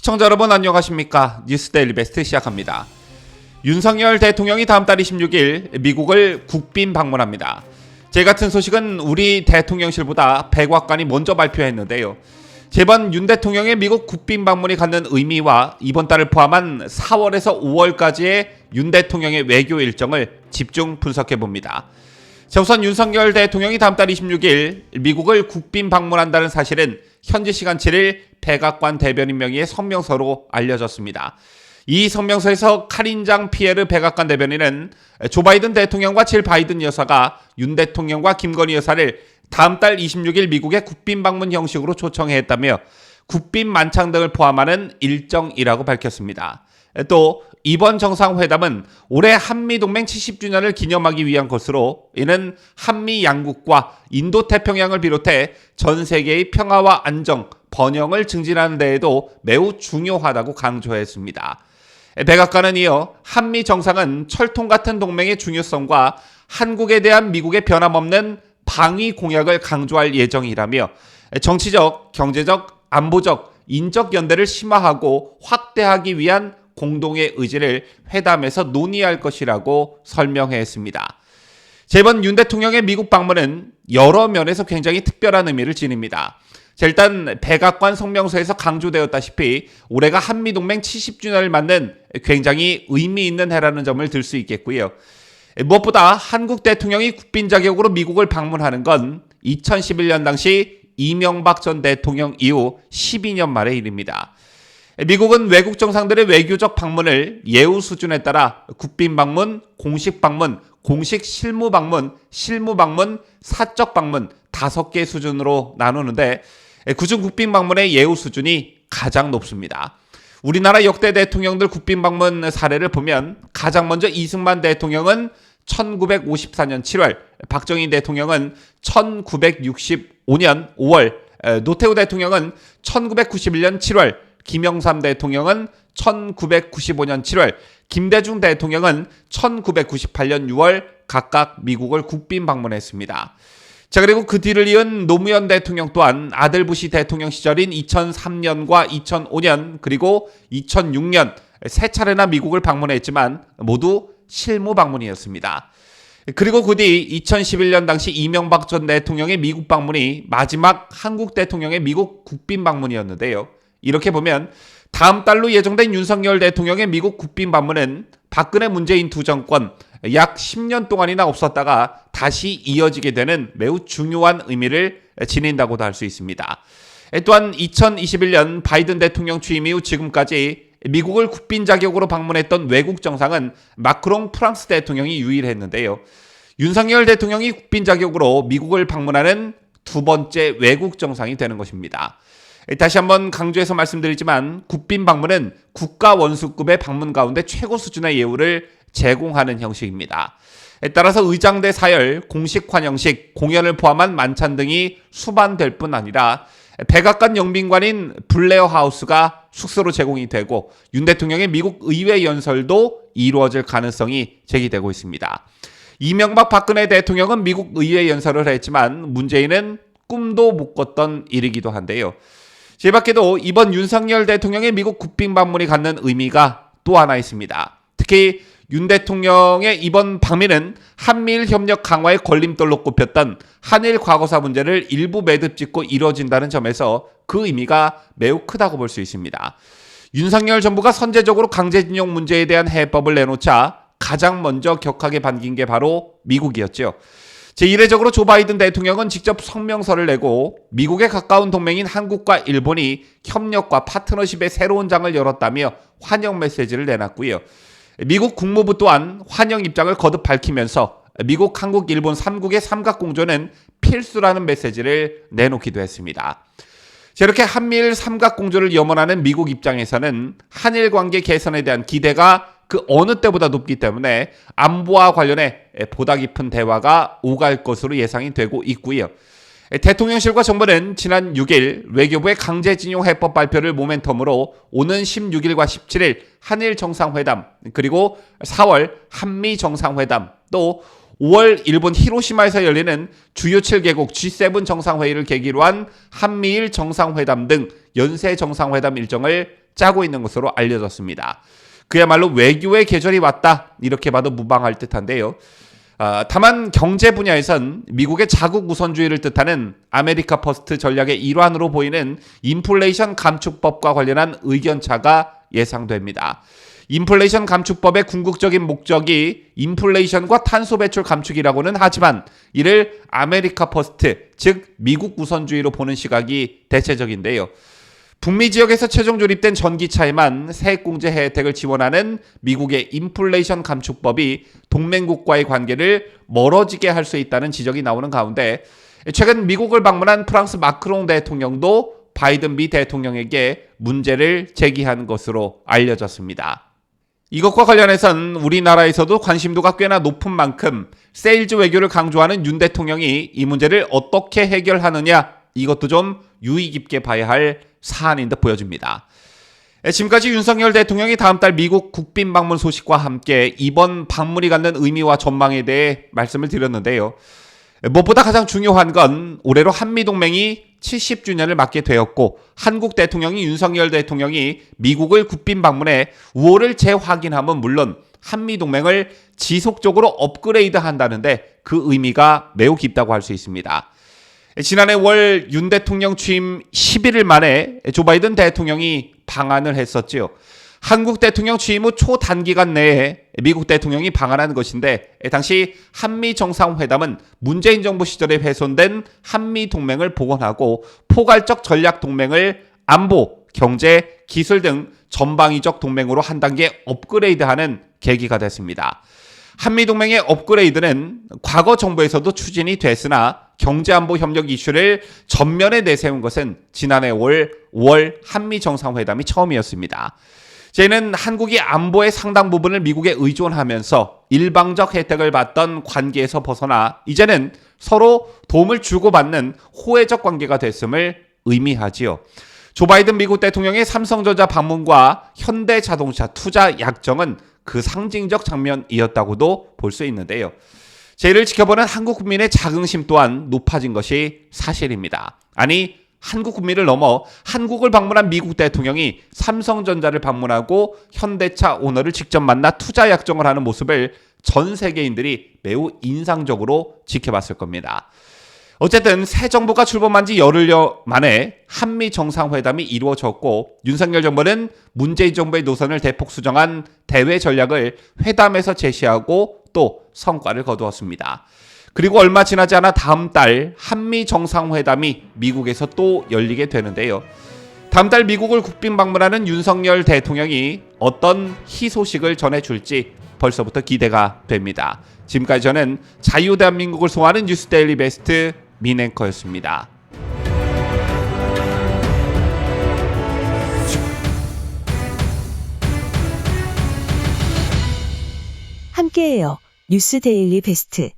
시청자 여러분 안녕하십니까? 뉴스데일리 베스트 시작합니다. 윤석열 대통령이 다음 달 26일 미국을 국빈 방문합니다. 제 같은 소식은 우리 대통령실보다 백악관이 먼저 발표했는데요. 이번 윤 대통령의 미국 국빈 방문이 갖는 의미와 이번 달을 포함한 4월에서 5월까지의 윤 대통령의 외교 일정을 집중 분석해봅니다. 우선 윤석열 대통령이 다음 달 26일 미국을 국빈 방문한다는 사실은 현지 시간 7일 백악관 대변인 명의의 성명서로 알려졌습니다. 이 성명서에서 카린 장 피에르 백악관 대변인은 조 바이든 대통령과 질 바이든 여사가 윤 대통령과 김건희 여사를 다음 달 26일 미국의 국빈 방문 형식으로 초청해 했다며 국빈 만찬 등을 포함하는 일정이라고 밝혔습니다. 또 이번 정상회담은 올해 한미동맹 70주년을 기념하기 위한 것으로 이는 한미 양국과 인도태평양을 비롯해 전 세계의 평화와 안정, 번영을 증진하는 데에도 매우 중요하다고 강조했습니다. 백악관은 이어 한미 정상은 철통 같은 동맹의 중요성과 한국에 대한 미국의 변함없는 방위 공약을 강조할 예정이라며 정치적, 경제적, 안보적, 인적 연대를 심화하고 확대하기 위한 공동의 의지를 회담에서 논의할 것이라고 설명했습니다. 이번 윤 대통령의 미국 방문은 여러 면에서 굉장히 특별한 의미를 지닙니다. 일단 백악관 성명서에서 강조되었다시피 올해가 한미동맹 70주년을 맞는 굉장히 의미 있는 해라는 점을 들 수 있겠고요. 무엇보다 한국 대통령이 국빈 자격으로 미국을 방문하는 건 2011년 당시 이명박 전 대통령 이후 12년 만의 일입니다. 미국은 외국 정상들의 외교적 방문을 예우 수준에 따라 국빈 방문, 공식 방문, 공식 실무 방문, 실무 방문, 사적 방문 5개 수준으로 나누는데 그중 국빈 방문의 예우 수준이 가장 높습니다. 우리나라 역대 대통령들 국빈 방문 사례를 보면 가장 먼저 이승만 대통령은 1954년 7월, 박정희 대통령은 1965년 5월, 노태우 대통령은 1991년 7월, 김영삼 대통령은 1995년 7월, 김대중 대통령은 1998년 6월 각각 미국을 국빈 방문했습니다. 그리고 그 뒤를 이은 노무현 대통령 또한 아들 부시 대통령 시절인 2003년과 2005년 그리고 2006년 세 차례나 미국을 방문했지만 모두 실무 방문이었습니다. 그리고 그 뒤 2011년 당시 이명박 전 대통령의 미국 방문이 마지막 한국 대통령의 미국 국빈 방문이었는데요. 이렇게 보면 다음 달로 예정된 윤석열 대통령의 미국 국빈 방문은 박근혜 문재인 두 정권 약 10년 동안이나 없었다가 다시 이어지게 되는 매우 중요한 의미를 지닌다고도 할 수 있습니다. 또한 2021년 바이든 대통령 취임 이후 지금까지 미국을 국빈 자격으로 방문했던 외국 정상은 마크롱 프랑스 대통령이 유일했는데요. 윤석열 대통령이 국빈 자격으로 미국을 방문하는 두 번째 외국 정상이 되는 것입니다. 다시 한번 강조해서 말씀드리지만 국빈 방문은 국가 원수급의 방문 가운데 최고 수준의 예우를 제공하는 형식입니다. 따라서 의장대 사열, 공식 환영식, 공연을 포함한 만찬 등이 수반될 뿐 아니라 백악관 영빈관인 블레어 하우스가 숙소로 제공이 되고 윤 대통령의 미국 의회 연설도 이루어질 가능성이 제기되고 있습니다. 이명박 박근혜 대통령은 미국 의회 연설을 했지만 문재인은 꿈도 못 꿨던 일이기도 한데요. 이 밖에도 이번 윤석열 대통령의 미국 국빈 방문이 갖는 의미가 또 하나 있습니다. 특히 윤 대통령의 이번 방미는 한미일 협력 강화의 걸림돌로 꼽혔던 한일 과거사 문제를 일부 매듭 짓고 이뤄진다는 점에서 그 의미가 매우 크다고 볼 수 있습니다. 윤석열 정부가 선제적으로 강제징용 문제에 대한 해법을 내놓자 가장 먼저 격하게 반긴 게 바로 미국이었죠. 이례적으로 조 바이든 대통령은 직접 성명서를 내고 미국에 가까운 동맹인 한국과 일본이 협력과 파트너십의 새로운 장을 열었다며 환영 메시지를 내놨고요. 미국 국무부 또한 환영 입장을 거듭 밝히면서 미국, 한국, 일본 3국의 삼각공조는 필수라는 메시지를 내놓기도 했습니다. 이렇게 한미일 삼각공조를 염원하는 미국 입장에서는 한일 관계 개선에 대한 기대가 그 어느 때보다 높기 때문에 안보와 관련해 보다 깊은 대화가 오갈 것으로 예상이 되고 있고요. 대통령실과 정부는 지난 6일 외교부의 강제징용 해법 발표를 모멘텀으로 오는 16일과 17일 한일 정상회담 그리고 4월 한미 정상회담 또 5월 일본 히로시마에서 열리는 주요 7개국 G7 정상회의를 계기로 한 한미일 정상회담 등 연쇄 정상회담 일정을 짜고 있는 것으로 알려졌습니다. 그야말로 외교의 계절이 왔다 이렇게 봐도 무방할 듯한데요. 다만 경제 분야에선 미국의 자국 우선주의를 뜻하는 아메리카 퍼스트 전략의 일환으로 보이는 인플레이션 감축법과 관련한 의견차가 예상됩니다. 인플레이션 감축법의 궁극적인 목적이 인플레이션과 탄소 배출 감축이라고는 하지만 이를 아메리카 퍼스트, 즉 미국 우선주의로 보는 시각이 대체적인데요. 북미 지역에서 최종 조립된 전기차에만 세액공제 혜택을 지원하는 미국의 인플레이션 감축법이 동맹국과의 관계를 멀어지게 할 수 있다는 지적이 나오는 가운데 최근 미국을 방문한 프랑스 마크롱 대통령도 바이든 미 대통령에게 문제를 제기한 것으로 알려졌습니다. 이것과 관련해선 우리나라에서도 관심도가 꽤나 높은 만큼 세일즈 외교를 강조하는 윤 대통령이 이 문제를 어떻게 해결하느냐 이것도 좀 유의 깊게 봐야 할 사안인 듯 보여집니다. 지금까지 윤석열 대통령이 다음 달 미국 국빈 방문 소식과 함께 이번 방문이 갖는 의미와 전망에 대해 말씀을 드렸는데요. 무엇보다 가장 중요한 건 올해로 한미동맹이 70주년을 맞게 되었고 한국 대통령이 윤석열 대통령이 미국을 국빈 방문해 우호를 재확인함은 물론 한미동맹을 지속적으로 업그레이드한다는데 그 의미가 매우 깊다고 할 수 있습니다. 지난해 월 윤 대통령 취임 11일 만에 조 바이든 대통령이 방한을 했었지요. 한국 대통령 취임 후 초단기간 내에 미국 대통령이 방한한 것인데 당시 한미 정상회담은 문재인 정부 시절에 훼손된 한미 동맹을 복원하고 포괄적 전략 동맹을 안보, 경제, 기술 등 전방위적 동맹으로 한 단계 업그레이드하는 계기가 됐습니다. 한미동맹의 업그레이드는 과거 정부에서도 추진이 됐으나 경제안보 협력 이슈를 전면에 내세운 것은 지난해 5월 한미정상회담이 처음이었습니다. 저희는 한국이 안보의 상당 부분을 미국에 의존하면서 일방적 혜택을 받던 관계에서 벗어나 이제는 서로 도움을 주고받는 호혜적 관계가 됐음을 의미하지요. 조 바이든 미국 대통령의 삼성전자 방문과 현대자동차 투자 약정은 그 상징적 장면이었다고도 볼 수 있는데요. 저희를 지켜보는 한국 국민의 자긍심 또한 높아진 것이 사실입니다. 아니 한국 국민을 넘어 한국을 방문한 미국 대통령이 삼성전자를 방문하고 현대차 오너를 직접 만나 투자 약정을 하는 모습을 전 세계인들이 매우 인상적으로 지켜봤을 겁니다. 어쨌든 새 정부가 출범한 지 열흘여 만에 한미 정상회담이 이루어졌고 윤석열 정부는 문재인 정부의 노선을 대폭 수정한 대외 전략을 회담에서 제시하고 또 성과를 거두었습니다. 그리고 얼마 지나지 않아 다음 달 한미 정상회담이 미국에서 또 열리게 되는데요. 다음 달 미국을 국빈 방문하는 윤석열 대통령이 어떤 희소식을 전해줄지 벌써부터 기대가 됩니다. 지금까지 저는 자유대한민국을 소화하는 뉴스데일리 베스트 민앵커였습니다. 함께해요. 뉴스데일리 베스트.